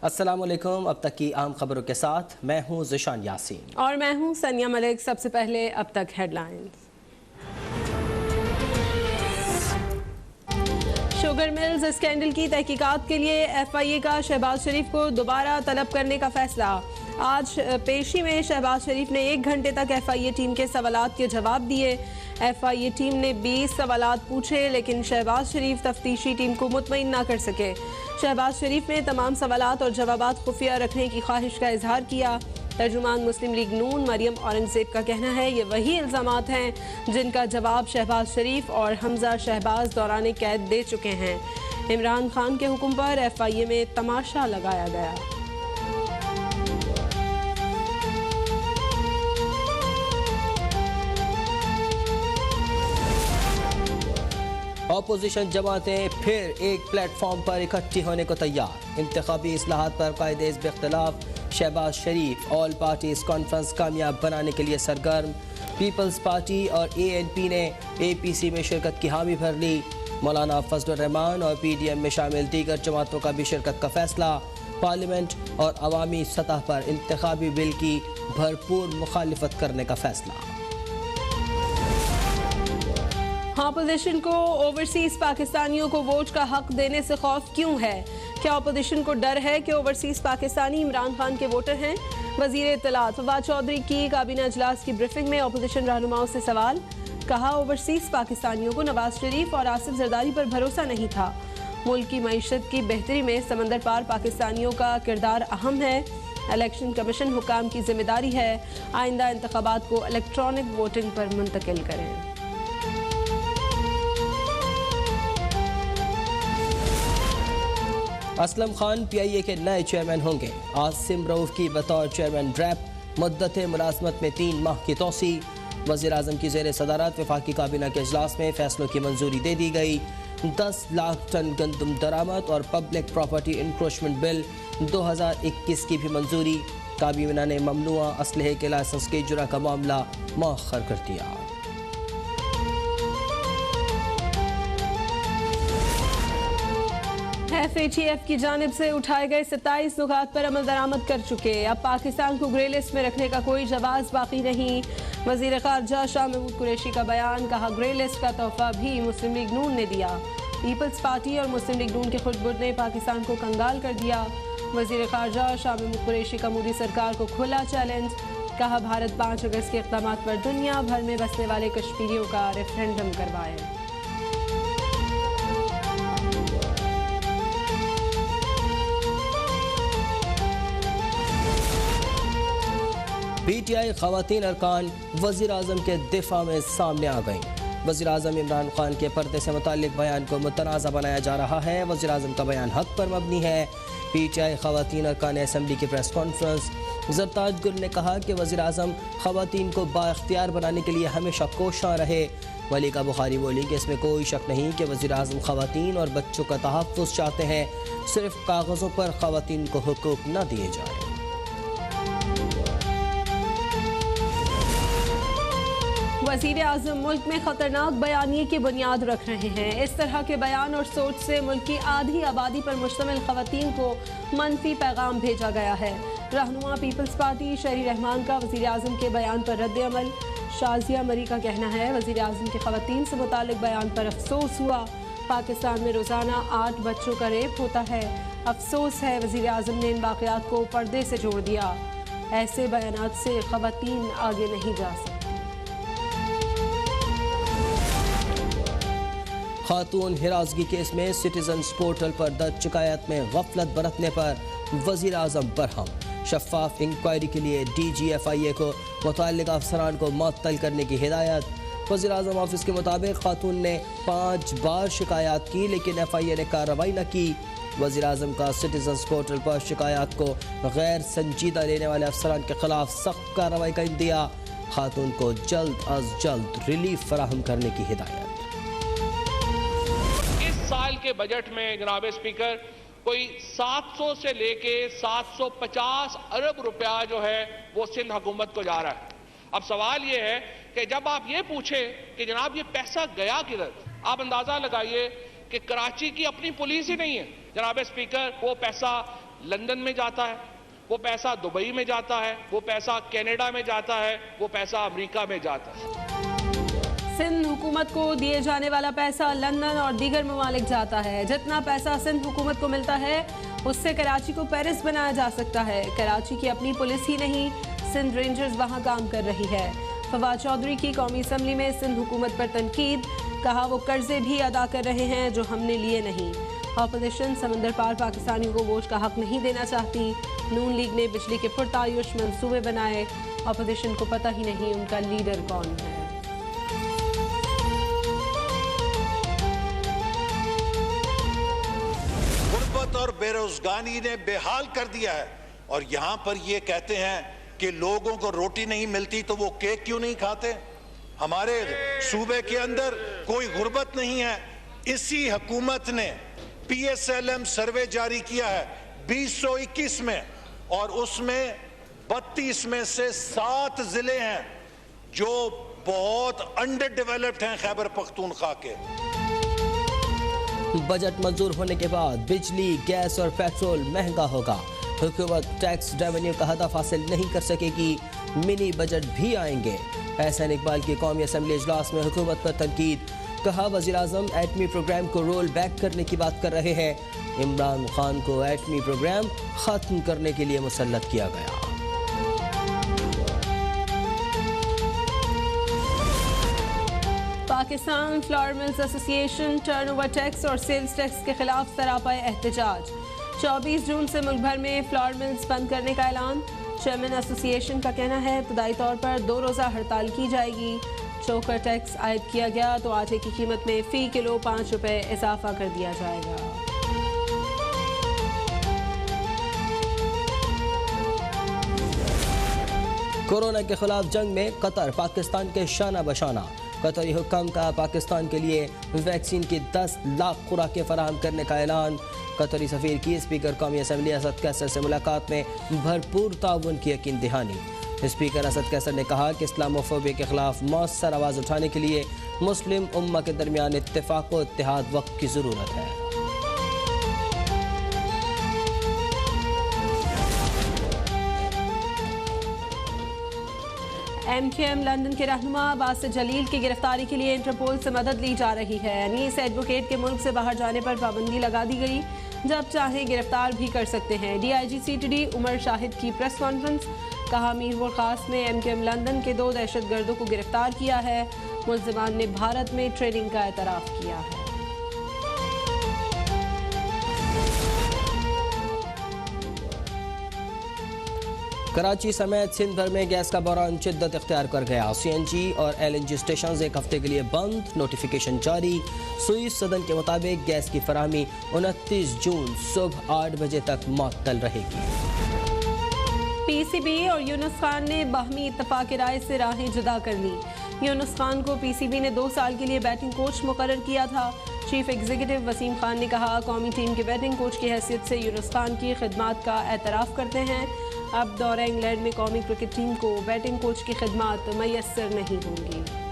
अस्सलामुअलैकुम। अब तक की अहम खबरों के साथ मैं हूं ज़िशान यासीन और मैं हूं सनिया मलिक। सबसे पहले अब तक हेडलाइंस। शुगर मिल्स स्कैंडल की तहकीकात के लिए FIA का शहबाज शरीफ को दोबारा तलब करने का फैसला। आज पेशी में शहबाज शरीफ ने 1 घंटे तक FIA टीम के सवालात के जवाब दिए। FIA टीम ने 20 सवालात पूछे, लेकिन शहबाज शरीफ तफ्तीशी टीम को मुतमईन ना कर सके। शहबाज शरीफ ने तमाम सवालात और जवाबात खुफिया रखने की ख्वाहिश का इजहार किया। तर्जुमान मुस्लिम लीग नून मरियम औरंगजेब का कहना है ये वही इल्ज़ामात हैं जिनका जवाब शहबाज शरीफ और हमजा शहबाज दौरान कैद दे चुके हैं। इमरान खान के हुक्म पर FIA में तमाशा लगाया गया। अपोजिशन जमातें फिर एक प्लेटफॉर्म पर इकट्ठी होने को तैयार। इंतखाबी इस्लाहात पर कायदे इख्तिलाफ। शहबाज शरीफ ऑल पार्टीज कॉन्फ्रेंस कामयाब बनाने के लिए सरगर्म। पीपल्स पार्टी और ANP ने APC में शिरकत की हामी भर ली। मौलाना फजलुर रहमान और PDM में शामिल दीगर जमातों का भी शिरकत का फैसला। पार्लियामेंट और अवामी सतह पर इंतखाबी बिल की भरपूर मुखालिफत करने का फैसला। अपोजिशन को ओवरसीज पाकिस्तानियों को वोट का हक देने से खौफ क्यों है? क्या अपोजिशन को डर है कि ओवरसीज पाकिस्तानी इमरान खान के वोटर हैं? वजीर इत्तलात फवाद चौधरी की काबीना इजलास की ब्रीफिंग में अपोजिशन रहनुमाओं से सवाल। कहा ओवरसीज पाकिस्तानियों को नवाज शरीफ और आसिफ जरदारी पर भरोसा नहीं था। मुल्क की मईशत की बेहतरी में समंदर पार पाकिस्तानियों का किरदार अहम है। इलेक्शन कमीशन हुकाम की जिम्मेदारी है आइंदा इंतखाबात को इलेक्ट्रॉनिक वोटिंग पर मुंतकिल करें। असलम खान PIA के नए चेयरमैन होंगे। आसिम रऊफ की बतौर चेयरमैन रैप। मुद्दत मुलाजमत में 3 माह की तोसी। वज़ीर आज़म की ज़ेर सदारत वफाकी काबीना के इजलास में फैसलों की मंजूरी दे दी गई। 10 लाख टन गंदम दरामद और पब्लिक प्रॉपर्टी इंक्रोचमेंट बिल 2021 की भी मंजूरी। काबीना ने ममनुआ असलहे के लाइसेंस के इजरा का मामला मौखर कर दिया। FATF की जानिब से उठाए गए 27 नुकात पर अमल दरामद कर चुके। अब पाकिस्तान को ग्रे लिस्ट में रखने का कोई जवाब बाकी नहीं। वजीर खारजा शाह महमूद कुरैशी का बयान। कहा ग्रे लिस्ट का तोहफा भी मुस्लिम लीग नून ने दिया। पीपल्स पार्टी और मुस्लिम लीग नून के खुदबुद ने पाकिस्तान को कंगाल कर दिया। वजीर खारजा शाह महमूद कुरैशी का मोदी सरकार को खुला चैलेंज। कहा भारत 5 अगस्त के इक़दामात पर दुनिया भर में बसने वाले कश्मीरियों का रेफरेंडम करवाए। PTI ख़वातीन अरकान वज़ीर आज़म के दिफा में सामने आ गईं। वज़ीर आज़म इमरान खान के पर्दे से मुताल्लिक बयान को मुतनाज़ा बनाया जा रहा है। वज़ीर आज़म का बयान हक पर मबनी है। PTI ख़वातीन अरकान असम्बली की प्रेस कॉन्फ्रेंस। ज़रताज गुल ने कहा कि वज़ीर आज़म ख़वातीन को बाइख्तियार बनाने के लिए हमेशा कोशां रहे। मलिका बुखारी बोली कि इसमें कोई शक नहीं कि वज़ीर आज़म ख़वातीन और बच्चों का तहफ़्फ़ुज़ चाहते हैं, सिर्फ कागज़ों पर ख़वातीन को हुकूक न दिए जाए। वज़ीर आज़म मुल्क में खतरनाक बयानिए की बुनियाद रख रहे हैं। इस तरह के बयान और सोच से मुल्क की आधी आबादी पर मुश्तमिल ख़वातीन को मनफी पैगाम भेजा गया है। रहनुमा पीपल्स पार्टी शहरी रहमान का वज़ीर आज़म के बयान पर रद्द अमल। शाजिया मरी का कहना है वज़ीर आज़म के ख़वातीन से मुतालिक बयान पर अफसोस हुआ। पाकिस्तान में रोज़ाना 8 बच्चों का रेप होता है। अफसोस है वज़ीर आज़म ने इन वाक़यात को पर्दे से जोड़ दिया। ऐसे बयानात से ख़वातीन आगे नहीं जा सकती। खातून हिरासगी केस में सिटीजन्स पोर्टल पर दर्ज शिकायत में गफलत बरतने पर वज़ीर आज़म बरहम। शफाफ इंक्वायरी के लिए DG FIA को मुतल्लिक़ अफसरान को मुअत्तल करने की हिदायत। वज़ीर आज़म ऑफिस के मुताबिक खातून ने 5 बार शिकायत की, लेकिन FIA ने कार्रवाई न की। वज़ीर आज़म का सिटीजन्स पोर्टल पर शिकायत को गैर संजीदा लेने वाले अफसरान के खिलाफ सख्त कार्रवाई का इंदिया। खातून को जल्द अज जल्द रिलीफ फराहम करने की हिदायत। साल के बजट में जनाब स्पीकर कोई 700 से लेके 750 अरब रुपया जो है वो सिंध हुकूमत को जा रहा है। अब सवाल ये है कि जब आप ये पूछे कि जनाब ये पैसा गया किधर, आप अंदाजा लगाइए कि कराची की अपनी पुलिस ही नहीं है जनाब स्पीकर वो पैसा लंदन में जाता है, वो पैसा दुबई में जाता है, वो पैसा कनाडा में जाता है, वो पैसा अमेरिका में जाता है। सिंध हुकूमत को दिए जाने वाला पैसा लंदन और दीगर ममालिक जाता है। जितना पैसा सिंध हुकूमत को मिलता है उससे कराची को पेरिस बनाया जा सकता है। कराची की अपनी पुलिस ही नहीं, सिंध रेंजर्स वहां काम कर रही है। फवाद चौधरी की कौमी असम्बली में सिंध हुकूमत पर तनकीद, कहा वो कर्जे भी अदा कर रहे हैं जो हमने लिए नहीं। ऑपोजिशन समंदर पार पाकिस्तानियों को वोट का हक नहीं देना चाहती। नून लीग ने बिजली के पुरतायुश मंसूबे बनाए, ऑपोजिशन को पता ही नहीं उनका लीडर कौन है। गुर्बत और बेरोजगारी ने बेहाल कर दिया है, और यहाँ पर ये कहते हैं कि लोगों को रोटी नहीं मिलती तो वो केक क्यों नहीं खाते। हमारे सूबे के अंदर कोई गुर्बत नहीं है। इसी हुकूमत ने PSLM सर्वे जारी किया है 2021 में, और उसमें 32 में से 7 जिले हैं जो बहुत अंडर डेवलप्ड हैं खैबर पख्तूनख्वा के। बजट मंजूर होने के बाद बिजली, गैस और पेट्रोल महंगा होगा। हुकूमत टैक्स रेवेन्यू का हदफ हासिल नहीं कर सकेगी, मिनी बजट भी आएंगे। एहसान इकबाल की कौमी असम्बली इजलास में हुकूमत पर तनकीद, कहा वज़ीर आज़म एटमी प्रोग्राम को रोल बैक करने की बात कर रहे हैं। इमरान खान को एटमी प्रोग्राम खत्म करने के लिए मुसल्लत किया गया। Pakistan flower mills association turnover tax और सेल्स टैक्स के खिलाफ सरापाए एहतजाज। 24 जून से मुल्क भर में फ्लावर मिल्स बंद करने का ऐलान। चेयरमैन एसोसिएशन का कहना है इब्तदाई तौर पर 2 रोज़ा हड़ताल की जाएगी। चोकर टैक्स आयद किया गया तो आटे की कीमत में फ़ी किलो 5 रुपये इजाफा कर दिया जाएगा। कोरोना के खिलाफ जंग में कतर पाकिस्तान के शाना बशाना। कतरी हुक्म का पाकिस्तान के लिए वैक्सीन की 10 लाख खुराकें फराहम करने का ऐलान। कतरी सफ़ीर की स्पीकर कौमी असम्बली असद कैसर से मुलाकात में भरपूर ताउन की यकीन दहानी। स्पीकर असद कैसर ने कहा कि इस्लामोफोबिया के खिलाफ मौसर आवाज़ उठाने के लिए मुस्लिम उम्मा के दरमियान इत्तेफाक व इत्तेहाद वक्त की ज़रूरत है। MKM लंदन के रहनुमा बासित जलील की गिरफ्तारी के लिए इंटरपोल से मदद ली जा रही है। अनीस एडवोकेट के मुल्क से बाहर जाने पर पाबंदी लगा दी गई, जब चाहे गिरफ्तार भी कर सकते हैं। DIG CTD उमर शाहिद की प्रेस कॉन्फ्रेंस, कहा मीरपुर खास में MKM लंदन के 2 दहशतगर्दों को गिरफ्तार किया है। मुल्ज़िमान ने भारत में ट्रेनिंग का एतराफ़ किया है। कराची समेत सिंध भर में गैस का बहरान शिद्दत इख्तियार कर गया। CNG और LNG स्टेशन 1 हफ्ते के लिए बंद, नोटिफिकेशन जारी। सुई सदन के मुताबिक गैस की फराहमी 29 जून सुबह 8 बजे तक मुअत्तल रहेगी। PCB और यूनुस खान ने बाहमी इत्तफाक राय से राहें जुदा कर ली। यूनुस खान को PCB ने 2 साल के लिए बैटिंग कोच मुकर्रर किया था। चीफ एग्जीक्यूटिव वसीम खान ने कहा कौमी टीम के बैटिंग कोच की हैसियत से यूनुस खान की खिदमात का एतराफ़ करते हैं। अब दौरे इंग्लैंड में कौमी क्रिकेट टीम को बैटिंग कोच की खिदमात मैसर नहीं होंगी।